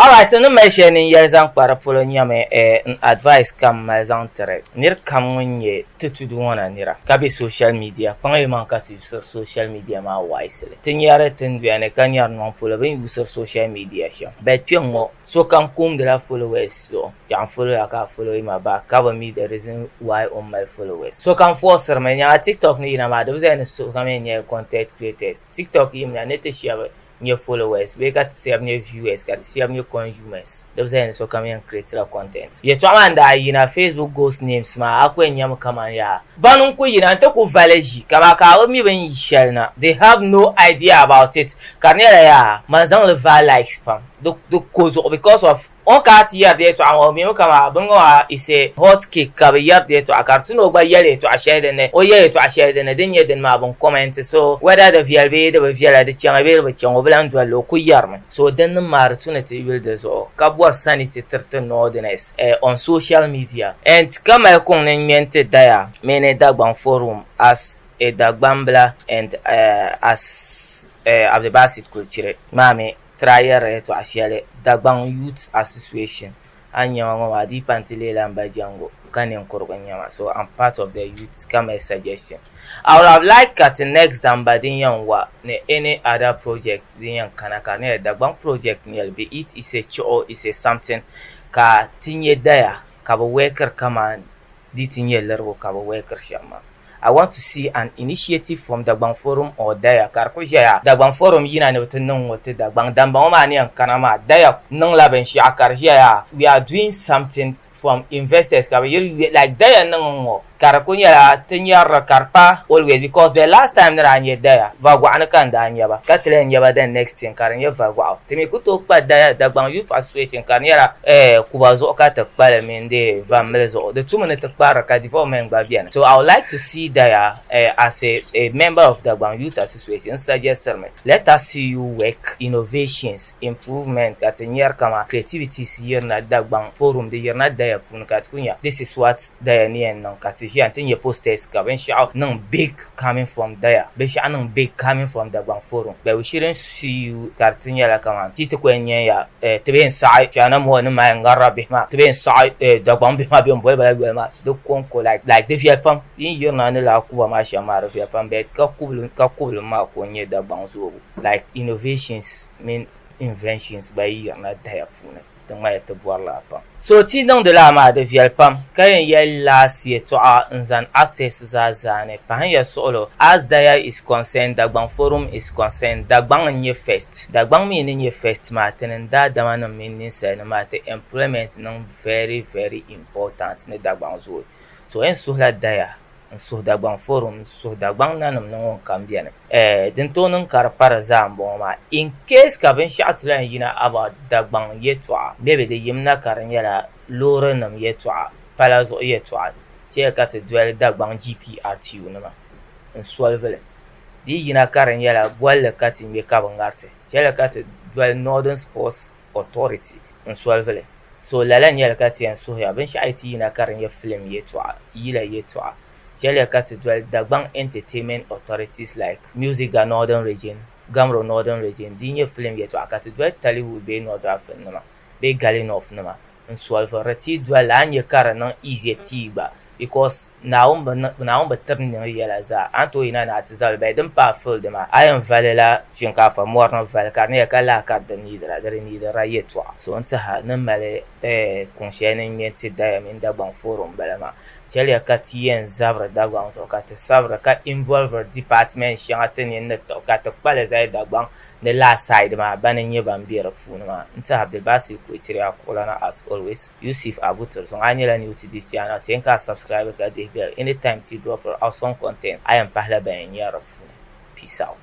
Alright, so no mention in years and parapolo nyame advice kam mazan tere. Nir kam wenye to do one nira. Kabi social media. Pangai manka to use social media ma wisely. Tenyare tenduane kanyar non follow when use social media sha. Bet mo so kam kum de la followers so. Can follow aka follow my back. Cover me the reason why on my followers. So kam force me nya TikTok ni na ma do ze so kam nya content creators. TikTok yim na nete share your followers, we got to see your viewers, got to see your consumers. Those are so come and create the content. You try and Facebook ghost names ma akwe nyam Kaman ya. Banun ku yina ntoku valeji kama ka omi ben yishel na. They have no idea about it. Karnela ya manzan le va like spam. Do cause because of on cat here there to our me kama bungo is a hot cake ka be yard there to a cartoon ogba yele to a share den o yele to a share den den ye den ma bon comment so whether the VLB the VLB the changa be the changa blan do lo ku yarme so den martunity will do so kabwa sanity certain ordinance on social media and kama kon mente daya mene dagban forum as a dagbambla and as of the basit culture mame trier to asiale Dagbang Youth Association anyama wadi pantile lamba jango kanen korgonyama so I'm part of the youth come a suggestion I would have liked at the next dambadin yanwa ne any other project din kanaka ne Dagbang project ne be it is a show is a something ka tinye daya ka bo worker Kaman di tinye lergo ka bo worker shama I want to see an initiative from Dagbang Forum or Daya. Karkujaya Dagbang Forum yina ne wotun wote Dagbang damba ma ni kanama Daya nung laben shi akarjaya. We are doing something from investors. Like Daya nung Karakunya Tinyar Karpa always because the last time that I need there, Vaguanakan Danyaba, Kathleen Yaba, then next thing, Karanya Vaguao. Timikuto Padaya, Dagbang Youth Association, Kanyara, Kubazoka, Palamende, Vamelzo, the 2 minutes of Baraka development Babian. So I would like to see there as a member of the Dagbang Youth Association, suggest me. Let us see you work, innovations, improvement at Nyarkama, creativities here na Dagbang Forum, the year not there, Funakatunya. This is what Diane and Nonkati. Here until your posters can shout none big coming from there. Be none big coming from the Dagbang Forum. But we shouldn't see you Tartinya la Kaman. Tito Quenya to be inside Chana Mo and my Garabima to be inside Dagbang Bima Bima the Conco like the Vietpam in your Nanela Kuba Masha Mara Vietpam bed Kakul Mark when you Dagbang like innovations mean inventions by year not there. So ti non de la ma de Vietpam kayen ye last year to an actors zazane pahanya solo as Daya is concerned Dagbang Forum is concerned Dagbang nye first Dagbang meaning ye first matter and that damana meaning say no matter employment non very important ne Dagbang zone so en so la Daya so Dagbang Forum so Dagbang nanum non kambiane den tonen kar para zambo ma in case ka ben shatla yina about Dagbang yetwa bebe de yimna karanyala lorenum yetwa palazo yetwa che ka te dwell Dagbang GPRTU nama in solvele di yina karanyala boile katin ye kabangarte che ka te dwell Northern Sports Authority in solvele so lalan yala katin so ya ben shati yina karanya film yetwa yila yetwa Chelia Cathedral, Dagbang Entertainment Authorities like Music Northern Region, Gamro Northern Region, Dinyo Film yet to a cathedral, Tally will be Northern Film, Big Gallon of Nama, and Swalva Reti dwell and your car non easy tiba because now but turning realiza Antoina Natizal by them powerful them. I am Valela Chinka for more of Valcarnia Kala card than neither Rayetwa. So unto her number concerning me to Diamond Dagbang Forum Belema. Chelia Kati and Zavra Dagbang so cat Savra cat involved department Shangaton in the talk at the palace Dagbang the last side ma banning your bambir of Funama. Into have the basic which are Colana as always. Yusuf Abutur so annual new to this channel. Thank us subscribe anytime to drop our song content. I am Pahla Bayan Yarab. Peace out.